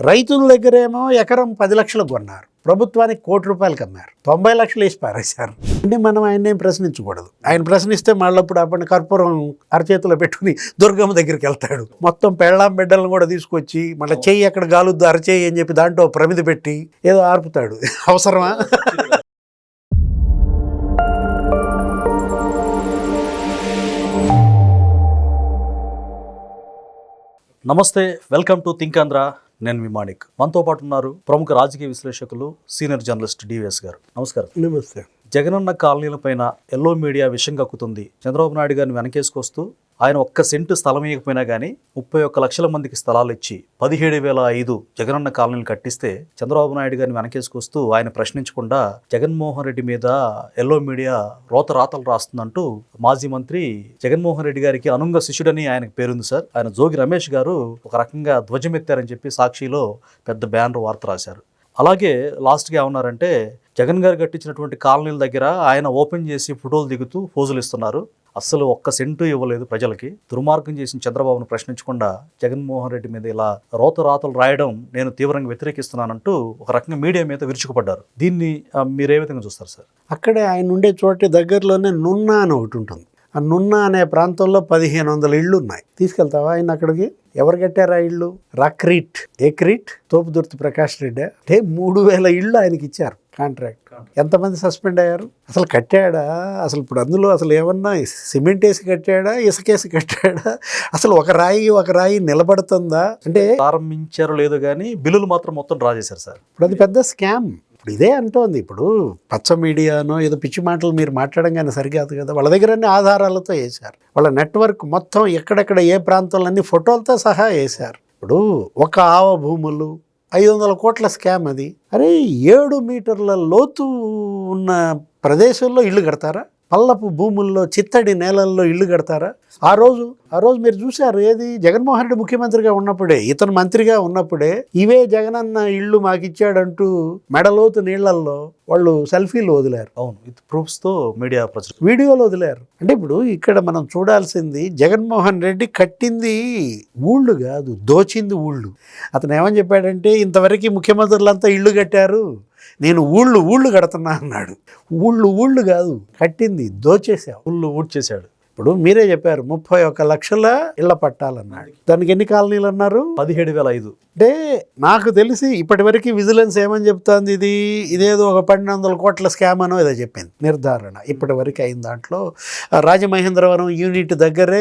రైతుల దగ్గరేమో ఎకరం 10 లక్షలకు కొన్నారు, ప్రభుత్వానికి ₹1,00,00,000 అమ్మారు, 90 లక్షలు వేసి పారేశారు. అంటే మనం ఆయన ఏం ప్రశ్నించకూడదు. ఆయన ప్రశ్నిస్తే మళ్ళప్పుడు అప్పటి కర్పూరం అరచేతిలో పెట్టుకుని దుర్గమ్మ దగ్గరికి వెళ్తాడు. మొత్తం పెళ్ళాం బిడ్డలను కూడా తీసుకొచ్చి మళ్ళీ చెయ్యి ఎక్కడ గాలుద్దు అరచేయి అని చెప్పి దాంట్లో ప్రమిది పెట్టి ఏదో ఆర్పుతాడు. అవసరమా? నమస్తే, వెల్కమ్ టు థింక్ ఆంధ్ర. నేను మీ మాణిక్. మనతో పాటు ఉన్నారు ప్రముఖ రాజకీయ విశ్లేషకులు సీనియర్ జర్నలిస్ట్ డివిఎస్ గారు. నమస్కారం. నమస్తే. జగనన్న కాలనీల పైన ఎల్లో మీడియా విషం కక్కుతుంది. చంద్రబాబు నాయుడు గారిని వెనకేసుకొస్తూ ఆయన ఒక్క సెంటు స్థలం ఇవ్వకపోయినా కానీ 31 లక్షల మందికి స్థలాలు ఇచ్చి 17,500 జగనన్న కాలనీలు కట్టిస్తే చంద్రబాబు నాయుడు గారిని వెనకేసుకొస్తూ ఆయన ప్రశ్నించకుండా జగన్మోహన్ రెడ్డి మీద ఎల్లో మీడియా రాతలు రాస్తుందంటూ మాజీ మంత్రి జగన్మోహన్ రెడ్డి గారికి అనుంగ శిష్యుడని ఆయనకు పేరుంది సార్. ఆయన జోగి రమేష్ గారు ఒక రకంగా ధ్వజమెత్తారని చెప్పి సాక్షిలో పెద్ద బ్యానర్ వార్త రాశారు. అలాగే లాస్ట్గా ఏమన్నారంటే జగన్ గారు కట్టించినటువంటి కాలనీల దగ్గర ఆయన ఓపెన్ చేసి ఫోటోలు దిగుతూ పోజులు ఇస్తున్నారు, అస్సలు ఒక్క సెంటు ఇవ్వలేదు ప్రజలకి. దుర్మార్గం చేసిన చంద్రబాబును ప్రశ్నించకుండా జగన్మోహన్ రెడ్డి మీద ఇలా రాతలు రాయడం నేను తీవ్రంగా వ్యతిరేకిస్తున్నానంటూ ఒక రకంగా మీడియా మీద విరుచుకుపడ్డారు. దీన్ని మీరు ఏ విధంగా చూస్తారు సార్? అక్కడే ఆయన ఉండే చోటి దగ్గరలోనే నున్నా అని ఒకటి ఉంటుంది. ఆ నున్నా అనే ప్రాంతంలో 1,500 ఇళ్ళు ఉన్నాయి. తీసుకెళ్తావా ఆయన అక్కడికి? ఎవరు కట్టారు ఆ ఇళ్ళు? రక్రీట్ ఏక్రీట్ తోపుదుర్తి ప్రకాష్ రెడ్డి అంటే 3,000 ఇళ్ళు ఆయనకి ఇచ్చారు కాంట్రాక్ట్. ఎంతమంది సస్పెండ్ అయ్యారు? అసలు కట్టాడా? అసలు ఇప్పుడు అందులో అసలు ఏమన్నా సిమెంట్ వేసి కట్టాడా, ఇసుకేసి కట్టాడా? అసలు ఒక రాయి నిలబడుతుందా? అంటే ప్రారంభించారో లేదో కానీ బిల్లులు మాత్రం మొత్తం డ్రా చేశారు సార్. ఇప్పుడు అది పెద్ద స్కామ్. ఇప్పుడు ఇదే అంటోంది. ఇప్పుడు పచ్చ మీడియానో ఏదో పిచ్చి మాటలు మీరు మాట్లాడంగానే సరికాదు కదా. వాళ్ళ దగ్గర అన్ని ఆధారాలతో వేశారు. వాళ్ళ నెట్వర్క్ మొత్తం ఎక్కడెక్కడ ఏ ప్రాంతాల్లో అన్ని ఫోటోలతో సహా వేశారు. ఇప్పుడు ఒక ఆవ భూములు 500 కోట్ల స్కామ్ అది. అరే 7 మీటర్ల లోతు ఉన్న ప్రదేశంలో ఇల్లు కడతారా? పల్లపు భూముల్లో చిత్తడి నేలల్లో ఇల్లు కడతారా? ఆ రోజు మీరు చూశారు. ఏది జగన్మోహన్ రెడ్డి ముఖ్యమంత్రిగా ఉన్నప్పుడే, ఇతను మంత్రిగా ఉన్నప్పుడే ఇవే జగనన్న ఇళ్ళు మాకు ఇచ్చాడంటూ మెడలోతు నీళ్లల్లో వాళ్ళు సెల్ఫీలు వదిలారు. అవును, విత్ ప్రూఫ్స్ తో మీడియా వీడియోలు వదిలారు. అంటే ఇప్పుడు ఇక్కడ మనం చూడాల్సింది జగన్మోహన్ రెడ్డి కట్టింది ఊళ్ళు కాదు, దోచింది ఊళ్ళు. అతను ఏమని చెప్పాడంటే ఇంతవరకు ముఖ్యమంత్రులంతా ఇళ్ళు కట్టారు, నేను ఊళ్ళు కడుతున్నా అన్నాడు. ఊళ్ళు కాదు కట్టింది, దోచేసావు, ఊడ్చేశాడు. ఇప్పుడు మీరే చెప్పారు 31 లక్షల ఇళ్ల పట్టాలన్నాడు. దానికి ఎన్ని కాలనీలు అన్నారు? 17,500. అంటే నాకు తెలిసి ఇప్పటి వరకు విజిలెన్స్ ఏమని చెప్తాంది, ఇదేదో ఒక 1,200 కోట్ల స్కామ్ అనో ఏదో చెప్పింది నిర్ధారణ. ఇప్పటి వరకు అయిన దాంట్లో రాజమహేంద్రవరం యూనిట్ దగ్గర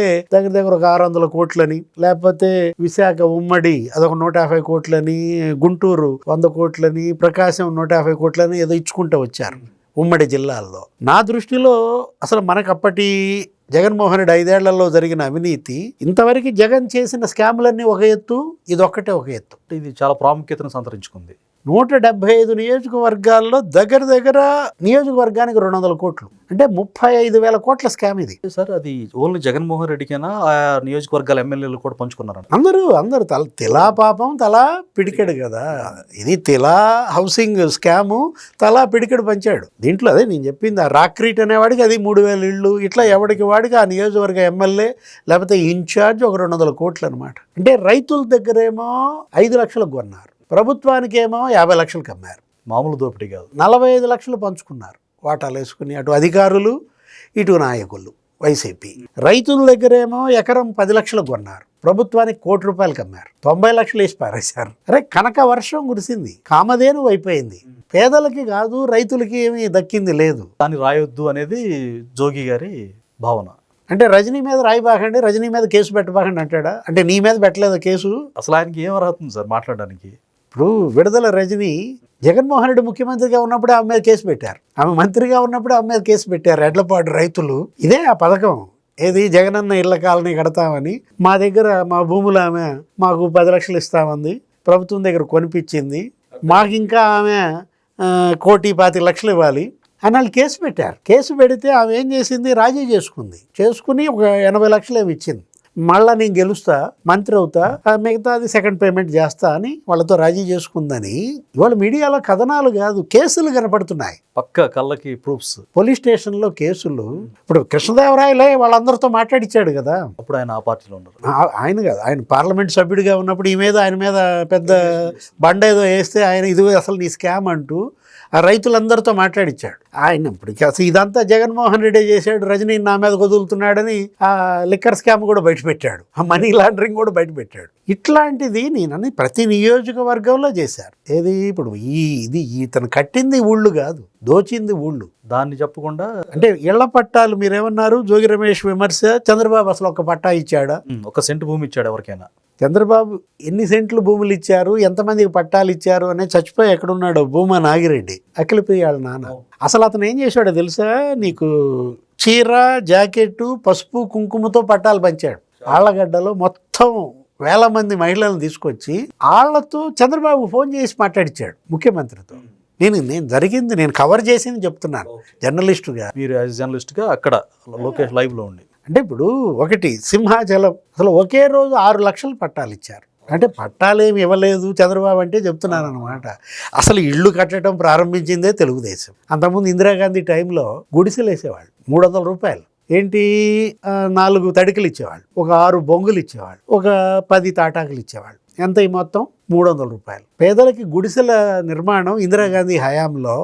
ఒక 600 కోట్లని, లేకపోతే విశాఖ ఉమ్మడి అదొక 150 కోట్లని, గుంటూరు 100 కోట్లని, ప్రకాశం 150 కోట్లని ఏదో ఇచ్చుకుంటూ వచ్చారు ఉమ్మడి జిల్లాల్లో. నా దృష్టిలో అసలు మనకు అప్పటి జగన్మోహన్ రెడ్డి 5 ఏళ్లలో జరిగిన అవినీతి, ఇంతవరకు జగన్ చేసిన స్కాములన్నీ ఒక ఎత్తు, ఇదొక్కటే ఒక ఎత్తు. ఇది చాలా ప్రాముఖ్యతను సంతరించుకుంది. 175 నియోజకవర్గాల్లో దగ్గర నియోజకవర్గానికి 200 కోట్లు, అంటే 35,000 కోట్ల స్కామ్ ఇది సార్. అది ఓన్లీ జగన్మోహన్ రెడ్డికైనా ఆ నియోజకవర్గాల ఎమ్మెల్యేలు కూడా పంచుకున్నారంట. అందరూ తిలా పాపం తలా పిడికెడు కదా. ఇది తిలా హౌసింగ్ స్కాము, తలా పిడికెడు పంచాడు దీంట్లో. అదే నేను చెప్పింది, ఆ రాక్రీట్ అనేవాడికి అది 3,000 ఇళ్ళు, ఇట్లా ఎవడికి వాడికి ఆ నియోజకవర్గ ఎమ్మెల్యే లేకపోతే ఇన్ఛార్జ్ ఒక 200 కోట్లు అనమాట. అంటే రైతుల దగ్గరేమో 5 లక్షలకు కొన్నారు, ప్రభుత్వానికేమో 50 లక్షలకు అమ్మారు. మామూలు దోపిడీ కాదు. 45 లక్షలు పంచుకున్నారు వాటాలు వేసుకుని, అటు అధికారులు ఇటు నాయకులు వైసీపీ. రైతుల దగ్గరేమో ఎకరం 10 లక్షలకు కొన్నారు, ప్రభుత్వానికి ₹1,00,00,000 అమ్మారు, 90 లక్షలు వేసి పారేశారు. అరే కనక వర్షం కురిసింది, కామధేను అయిపోయింది. పేదలకి కాదు రైతులకి ఏమీ దక్కింది లేదు. దాన్ని రాయొద్దు అనేది జోగి గారి భావన. అంటే రజనీ మీద రాయిబాకండి, రజనీ మీద కేసు పెట్టబాకండి అంటాడా? అంటే నీ మీద పెట్టలేదు కేసు? అసలు ఆయనకి ఏం అర్హత ఉంది సార్ మాట్లాడడానికి? ఇప్పుడు విడుదల రజనీ జగన్మోహన్ రెడ్డి ముఖ్యమంత్రిగా ఉన్నప్పుడే ఆమె మీద కేసు పెట్టారు, ఆమె మంత్రిగా ఉన్నప్పుడే ఆమె మీద కేసు పెట్టారు ఎడ్లపాడు రైతులు. ఇదే ఆ పథకం, ఏది జగనన్న ఇళ్ల కాలనీ కడతామని మా దగ్గర మా భూములు ఆమె మాకు 10 లక్షలు ఇస్తామంది, ప్రభుత్వం దగ్గర కొనిపించింది, మాకు ఇంకా ఆమె 1,25,00,000 ఇవ్వాలి అని వాళ్ళు కేసు పెట్టారు. కేసు పెడితే ఆమె ఏం చేసింది, రాజీ చేసుకుని ఒక 80 లక్షలు ఏమి ఇచ్చింది. మళ్ళా నేను గెలుస్తా, మంత్రి అవుతా, మిగతాది సెకండ్ పేమెంట్ చేస్తా అని వాళ్ళతో రాజీ చేసుకుందని ఇవాళ మీడియాలో కథనాలు కాదు, కేసులు కనపడుతున్నాయి. పక్క కళ్ళకి ప్రూఫ్స్. పోలీస్ స్టేషన్లో కేసులు. ఇప్పుడు కృష్ణదేవరాయలే వాళ్ళందరితో మాట్లాడించాడు కదా. అప్పుడు ఆయన ఆ పార్టీలో ఉన్నారు. ఆయన కాదు, ఆయన పార్లమెంట్ సభ్యుడిగా ఉన్నప్పుడు ఆయన మీద పెద్ద బండ ఏదో వేస్తే ఆయన ఇది అసలు నీ స్కామ్ అంటూ ఆ రైతులందరితో మాట్లాడిచ్చాడు ఆయన. ఇప్పటికి అసలు ఇదంతా జగన్మోహన్ రెడ్డి చేశాడు, రజనీ నా మీద వదులుతున్నాడని ఆ లిక్కర్ స్కామ్ కూడా బయటపెట్టాడు, ఆ మనీ లాండరింగ్ కూడా బయటపెట్టాడు. ఇట్లాంటిది నేనని ప్రతి నియోజకవర్గంలో చేశారు. ఏది ఇప్పుడు ఇది ఇతను కట్టింది ఊళ్ళు కాదు, దోచింది ఊళ్ళు. దాన్ని చెప్పకుండా అంటే ఇళ్ల పట్టాలు మీరేమన్నారు, జోగి రమేష్ విమర్శ, చంద్రబాబు అసలు ఒక పట్టా ఇచ్చాడా? 1 సెంటు భూమి ఇచ్చాడు ఎవరికైనా? చంద్రబాబు ఎన్ని సెంట్లు భూములు ఇచ్చారు, ఎంతమందికి పట్టాలు ఇచ్చారు అనే చచ్చిపోయి ఎక్కడున్నాడు భూమా నాగిరెడ్డి, అఖిలప్రియ వాళ్ళ నాన్న. అసలు అతను ఏం చేశాడో తెలుసా నీకు? చీర, జాకెట్టు, పసుపు, కుంకుమతో పట్టాలు పంచాడు. ఆళ్లగడ్డలో మొత్తం వేల మంది మహిళలను తీసుకొచ్చి వాళ్ళతో చంద్రబాబు ఫోన్ చేసి మాట్లాడిచ్చాడు ముఖ్యమంత్రితో. నేను కవర్ చేసింది చెప్తున్నాను జర్నలిస్టుగా. మీరు యాజ్ జర్నలిస్ట్గా అక్కడ లోకేష్ లైవ్లో ఉండి. అంటే ఇప్పుడు ఒకటి సింహాచలం అసలు ఒకే రోజు 6 లక్షలు పట్టాలు ఇచ్చారు. అంటే పట్టాలేమి ఇవ్వలేదు చంద్రబాబు అంటే చెప్తున్నాను అనమాట. అసలు ఇళ్ళు కట్టడం ప్రారంభించిందే తెలుగుదేశం. అంతకుముందు ఇందిరాగాంధీ టైంలో గుడిసెలు వేసేవాళ్ళు, 300 రూపాయలు. ఏంటి 4 తడికలు ఇచ్చేవాళ్ళు, ఒక 6 బొంగులు ఇచ్చేవాళ్ళు, ఒక 10 తాటాకులు ఇచ్చేవాళ్ళు. ఎంత ఈ మొత్తం? 300 రూపాయలు. పేదలకి గుడిసెల నిర్మాణం ఇందిరాగాంధీ హయాంలో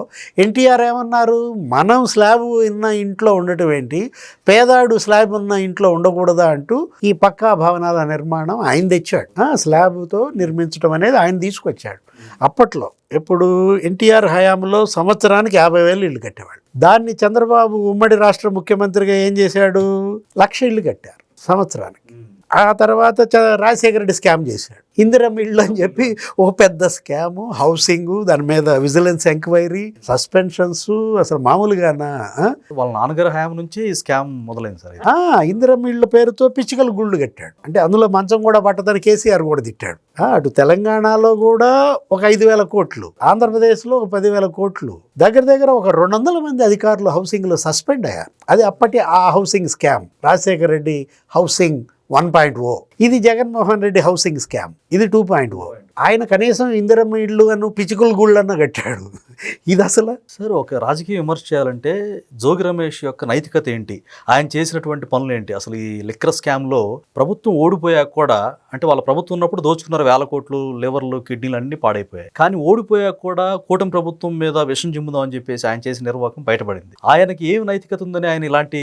ఎన్టీఆర్ ఏమన్నారు, మనం స్లాబ్ ఉన్న ఇంట్లో ఉండటం ఏంటి, పేదాడు స్లాబ్ ఉన్న ఇంట్లో ఉండకూడదా అంటూ ఈ పక్కా భవనాల నిర్మాణం ఆయన తెచ్చాడు. స్లాబ్తో నిర్మించడం అనేది ఆయన తీసుకొచ్చాడు. అప్పట్లో ఇప్పుడు ఎన్టీఆర్ హయాంలో సంవత్సరానికి 50,000 ఇళ్ళు కట్టేవాళ్ళు. దాన్ని చంద్రబాబు ఉమ్మడి రాష్ట్ర ముఖ్యమంత్రిగా ఏం చేశాడు, 1,00,000 ఇళ్ళు కట్టారు సంవత్సరానికి. ఆ తర్వాత రాజశేఖర రెడ్డి స్కామ్ చేశాడు, ఇందిరమ్మ ఇళ్ళు అని చెప్పి ఒక పెద్ద స్కామ్, హౌసింగ్, దాని మీద విజిలెన్స్ ఎంక్వైరీ, సస్పెన్షన్స్, అసలు మామూలుగానా? వాళ్ళ నాన్నగారి హయాం నుంచి ఈ స్కామ్ మొదలైంది సార్. ఇందిరమ్మ ఇళ్ళ పేరుతో పిచ్చికల గుళ్ళు కట్టాడు. అంటే అందులో మంచం కూడా పట్టదని కేసీఆర్ కూడా తిట్టాడు. అటు తెలంగాణలో కూడా ఒక 5,000 కోట్లు, ఆంధ్రప్రదేశ్లో ఒక 10,000 కోట్లు, దగ్గర ఒక 200 మంది అధికారులు హౌసింగ్లో సస్పెండ్ అయ్యారు. అది అప్పటి ఆ housing scam. Rajasekhara Reddy housing 1.0, ఇది జగన్మోహన్ రెడ్డి హౌసింగ్ స్కామ్, ఇది 2.0. ఆయన కనీసం ఇందిరమ్మ ఇళ్ళు అను పిచ్చుకల గుళ్ళన్న కట్టాడు. ఇది అసలు సార్ ఒక రాజకీయ విమర్శ చేయాలంటే జోగి రమేష్ యొక్క నైతికత ఏంటి, ఆయన చేసినటువంటి పనులు ఏంటి? అసలు ఈ లిక్కర్ స్కామ్లో ప్రభుత్వం ఓడిపోయాక కూడా, అంటే వాళ్ళ ప్రభుత్వం ఉన్నప్పుడు దోచుకున్నారు 1,000 కోట్లు, లివర్లు, కిడ్నీలు అన్నీ పాడైపోయాయి. కానీ ఓడిపోయాక కూడా కూటమి ప్రభుత్వం మీద విషం జిమ్ముదాం అని చెప్పేసి ఆయన చేసిన నిర్వాహకం బయటపడింది. ఆయనకి ఏం నైతికత ఉందని ఆయన ఇలాంటి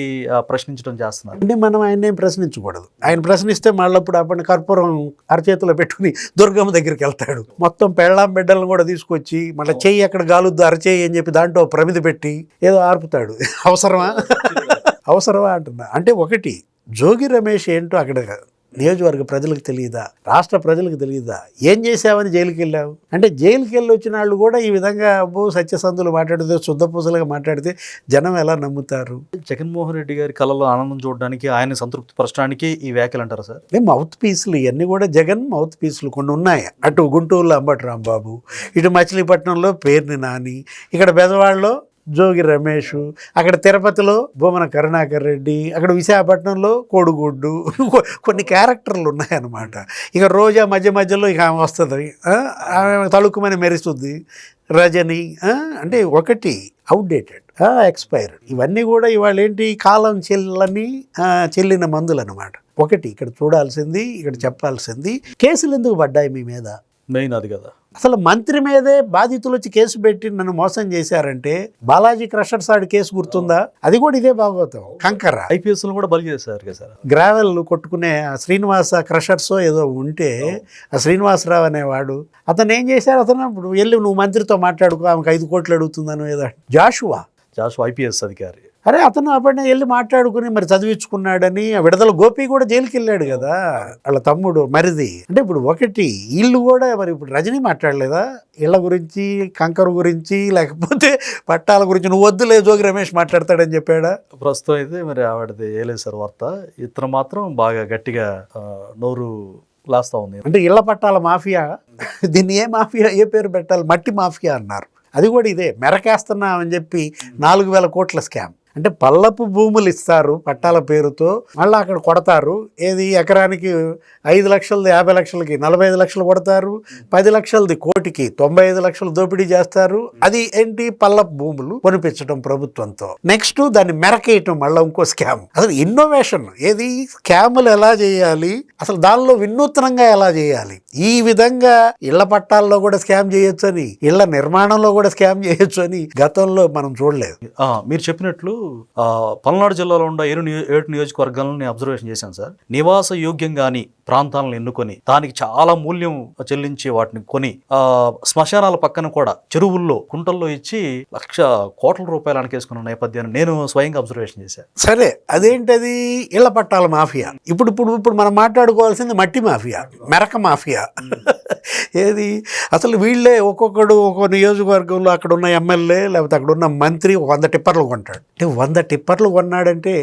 ప్రశ్నించడం చేస్తున్నారు? అంటే మనం ఆయన ఏం ప్రశ్నించకూడదు. ఆయన ప్రశ్నిస్తే మళ్ళప్పుడు అప్పటి కర్పూరం అరచేతిలో పెట్టుకుని దుర్గమ్మ దగ్గరికి వెళ్తాడు. మొత్తం పెళ్ళాం బిడ్డలను కూడా తీసుకొచ్చి మళ్ళీ చెయ్యి ఎక్కడ గాలుద్దు అరచేయి అని చెప్పి దాంట్లో ప్రమిది పెట్టి ఏదో ఆర్పుతాడు. అవసరమా అంటున్నా. అంటే ఒకటి, జోగి రమేష్ ఏంటో అక్కడ నియోజకవర్గ ప్రజలకు తెలియదా, రాష్ట్ర ప్రజలకు తెలియదా? ఏం చేసావని జైలుకి వెళ్ళావు అంటే, జైలుకి వెళ్ళి వచ్చిన వాళ్ళు కూడా ఈ విధంగా అబ్బో సత్యసంధులు మాట్లాడితే, శుద్ధపూసలుగా మాట్లాడితే జనం ఎలా నమ్ముతారు? జగన్మోహన్ రెడ్డి గారి కళలో ఆనందం చూడడానికి, ఆయన సంతృప్తి పరచడానికి ఈ వ్యాఖ్యలు అంటారా సార్? మౌత్ పీసులు ఇవన్నీ కూడా జగన్ మౌత్ పీసులు కొన్ని ఉన్నాయి. అటు గుంటూరులో అంబటి రాంబాబు, ఇటు మచిలీపట్నంలో పేర్ని నాని, ఇక్కడ బెజవాడలో జోగి రమేష్, అక్కడ తిరుపతిలో భూమన కరుణాకర్ రెడ్డి, అక్కడ విశాఖపట్నంలో కోడిగుడ్డు, కొన్ని క్యారెక్టర్లు ఉన్నాయన్నమాట. ఇక రోజా మధ్యలో ఇక ఆమె వస్తుంది, ఆమె తళుక్కుమని మెరుస్తుంది, రజని. అంటే ఒకటి అవుట్డేటెడ్, ఎక్స్పైర్డ్. ఇవన్నీ కూడా ఇవాళ ఏంటి, కాలం చెల్లిన మందులు అన్నమాట. ఒకటి ఇక్కడ చూడాల్సింది, ఇక్కడ చెప్పాల్సింది, కేసులు ఎందుకు పడ్డాయి మీ మీద? మెయిన్ అది కదా. అసలు మంత్రి మీదే బాధితులు వచ్చి కేసు పెట్టి నన్ను మోసం చేశారంటే, బాలాజీ క్రషర్స్ ఆడి కేసు గుర్తుందా? అది కూడా ఇదే భాగవతం. కంకర IPS కూడా బలి చేశారు కదా సార్. గ్రావెల్ కొట్టుకునే శ్రీనివాస క్రషర్స్ ఏదో ఉంటే, ఆ శ్రీనివాసరావు అనేవాడు, అతను ఏం చేశారు, అతను ఇప్పుడు వెళ్ళి నువ్వు మంత్రితో మాట్లాడుకో, ఆమెకు 5 కోట్లు అడుగుతుందని ఏదో. జాషువా IPS అధికారి, అరే అతను అప్పటినే వెళ్ళి మాట్లాడుకుని మరి చదివించుకున్నాడని. విడుదల గోపి కూడా జైలుకి వెళ్ళాడు కదా, వాళ్ళ తమ్ముడు మరిది. అంటే ఇప్పుడు ఒకటి, వీళ్ళు కూడా మరి ఇప్పుడు రజనీ మాట్లాడలేదా ఇళ్ళ గురించి, కంకర గురించి, లేకపోతే పట్టాల గురించి? నువ్వు వద్దులే జోగి రమేష్ మాట్లాడతాడని చెప్పాడా? ప్రస్తుతం అయితే మరి ఆవిడది ఏలేదు సార్ వార్త. ఇతను మాత్రం బాగా గట్టిగా నోరు లాస్తా ఉంది. అంటే ఇళ్ల పట్టాల మాఫియా, దీన్ని ఏ మాఫియా, ఏ పేరు పెట్టాలి? మట్టి మాఫియా అన్నారు. అది కూడా ఇదే, మెరకేస్తున్నామని చెప్పి 4,000 కోట్ల స్కామ్. అంటే పల్లపు భూములు ఇస్తారు పట్టాల పేరుతో, మళ్ళీ అక్కడ కొడతారు. ఏది ఎకరానికి 5 లక్షలది 50 లక్షలకి 45 లక్షలు కొడతారు, 10 లక్షలది కోటికి 95 లక్షలు దోపిడీ చేస్తారు. అది ఏంటి, పల్లపు భూములు కొనిపించడం ప్రభుత్వంతో. నెక్స్ట్ దాన్ని మెరకేయటం, మళ్ళీ ఇంకో స్కామ్. అసలు ఇన్నోవేషన్ ఏది, స్కాములు ఎలా చేయాలి, అసలు దానిలో వినూత్నంగా ఎలా చేయాలి. ఈ విధంగా ఇళ్ల పట్టాల్లో కూడా స్కామ్ చేయొచ్చు అని, ఇళ్ల నిర్మాణంలో కూడా స్కామ్ చేయొచ్చు అని గతంలో మనం చూడలేదు. మీరు చెప్పినట్లు పల్నాడు జిల్లాలో ఉన్న 7 నియోజకవర్గాలను నేను అబ్జర్వేషన్ చేశాను సార్. నివాస యోగ్యంగాని ప్రాంతాలను ఎన్నుకొని దానికి చాలా మూల్యం చెల్లించి వాటిని కొని శ్మశానాల పక్కన కూడా చెరువుల్లో కుంటల్లో ఇచ్చి 1,00,000 కోట్ల రూపాయలు అనకేసుకున్న నేపథ్యాన్ని నేను స్వయంగా అబ్జర్వేషన్ చేశాను. సరే, అదేంటది, ఇళ్ల పట్టాల మాఫియా. ఇప్పుడు మనం మాట్లాడుకోవాల్సింది మట్టి మాఫియా, మెరక మాఫియా. ఏది, అసలు వీళ్ళే ఒక్కొక్కడు ఒక్కో నియోజకవర్గంలో అక్కడ ఉన్న ఎమ్మెల్యే లేకపోతే అక్కడ ఉన్న మంత్రి 100 టిప్పర్లు కొంటాడు. 100 టిప్పర్లు కొన్నాడంటే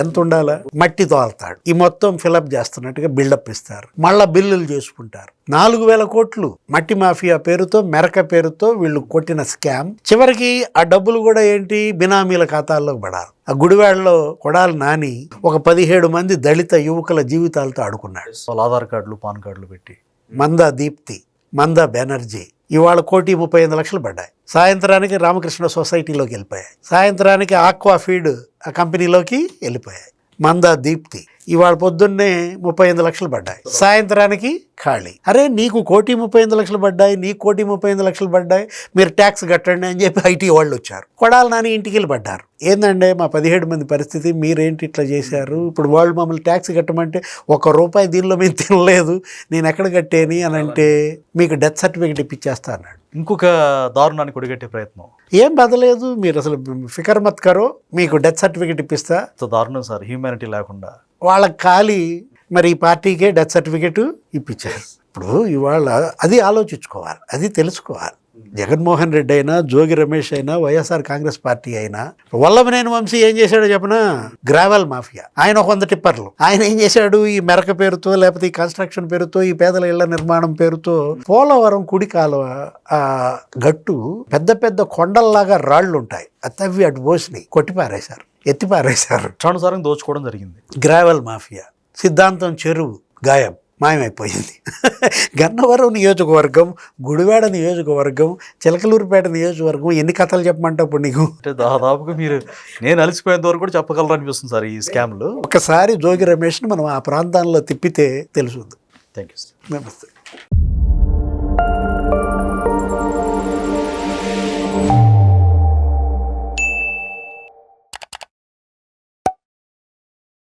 ఎంత ఉండాలా, మట్టి తోలుతాడు. ఈ మొత్తం ఫిలప్ చేస్తున్నట్టుగా బిల్డప్ ఇస్తారు, మళ్ళా బిల్లులు చేసుకుంటారు. 4,000 కోట్లు మట్టి మాఫియా పేరుతో, మెరక పేరుతో వీళ్ళు కొట్టిన స్కామ్. చివరికి ఆ డబ్బులు కూడా ఏంటి, బినామీల ఖాతాల్లోకి పడాలి. ఆ గుడివాడలో కొడాలి నాని ఒక 17 మంది దళిత యువకుల జీవితాలతో ఆడుకున్నాడు. వాళ్ళ ఆధార్ కార్డులు పాన్ కార్డులు పెట్టి. మందా దీప్తి, మందా బెనర్జీ ఇవాళ 1,35 లక్షలు పడ్డాయి. సాయంత్రానికి రామకృష్ణ సొసైటీలోకి వెళ్ళిపోయాయి. సాయంత్రానికి ఆక్వా ఫీడ్ ఆ కంపెనీలోకి వెళ్ళిపోయాయి. మందా దీప్తి ఇవాళ పొద్దున్నే 35 లక్షలు పడ్డాయి. సాయంత్రానికి ఖాళీ. అరే, నీకు 1,35 లక్షలు పడ్డాయి, నీకు 1,35 లక్షలు పడ్డాయి, మీరు ట్యాక్స్ కట్టండి అని చెప్పి ఐటీ వాళ్ళు వచ్చారు. కొడాలి నాని ఇంటికి వెళ్ళి పడ్డారు. ఏందంటే మా 17 మంది పరిస్థితి, మీరేంటి ఇట్లా చేశారు, ఇప్పుడు వాళ్ళు మమ్మల్ని ట్యాక్స్ కట్టమంటే ₹1 దీనిలో మేము తినలేదు, నేను ఎక్కడ కట్టేని అని అంటే మీకు డెత్ సర్టిఫికేట్ ఇప్పించేస్తా అన్నాడు. ఇంకొక దారుణాన్ని కొడిగట్టే ప్రయత్నం. ఏం బదలేదు, మీరు అసలు ఫికర్ మత్ కరో, మీకు డెత్ సర్టిఫికేట్ ఇప్పిస్తా. దారుణం సార్, హ్యూమానిటీ లేకుండా. వాళ్ళకి ఖాళీ, మరి ఈ పార్టీకే డెత్ సర్టిఫికేట్ ఇప్పించారు. ఇప్పుడు ఇవాళ అది ఆలోచించుకోవాలి, అది తెలుసుకోవాలి. జగన్మోహన్ రెడ్డి అయినా, జోగి రమేష్ అయినా, వైఎస్ఆర్ కాంగ్రెస్ పార్టీ అయినా, వల్లభనేని వంశీ ఏం చేశాడో చెప్పనా, గ్రావెల్ మాఫియా. ఆయన 100 టిప్పర్లు. ఆయన ఏం చేశాడు, ఈ మెరక పేరుతో లేకపోతే ఈ కన్స్ట్రక్షన్ పేరుతో, ఈ పేదల ఇళ్ల నిర్మాణం పేరుతో పోలవరం కుడి కాలువ ఆ గట్టు పెద్ద పెద్ద కొండల్లాగా రాళ్లు ఉంటాయి, అతవి అటు పోసినాయి, కొట్టిపారేశారు, ఎత్తిపారేశారు. చాలాసార్లు దోచుకోవడం జరిగింది. Gravel mafia. సిద్ధాంతం చెరువు గాయం, మాయమైపోయింది. గన్నవరం నియోజకవర్గం, గుడివాడ నియోజకవర్గం, చిలకలూరుపేట నియోజకవర్గం, ఎన్ని కథలు చెప్పమంటావు నీకు? అంటే దాదాపుగా నేను అలసిపోయేంత వరకు కూడా చెప్పగలరు అనిపిస్తుంది సార్ ఈ స్కామ్లు. ఒకసారి జోగి రమేష్ని మనం ఆ ప్రాంతాల్లో తిప్పితే తెలుసుద్ది. Thank you sir. నమస్తే.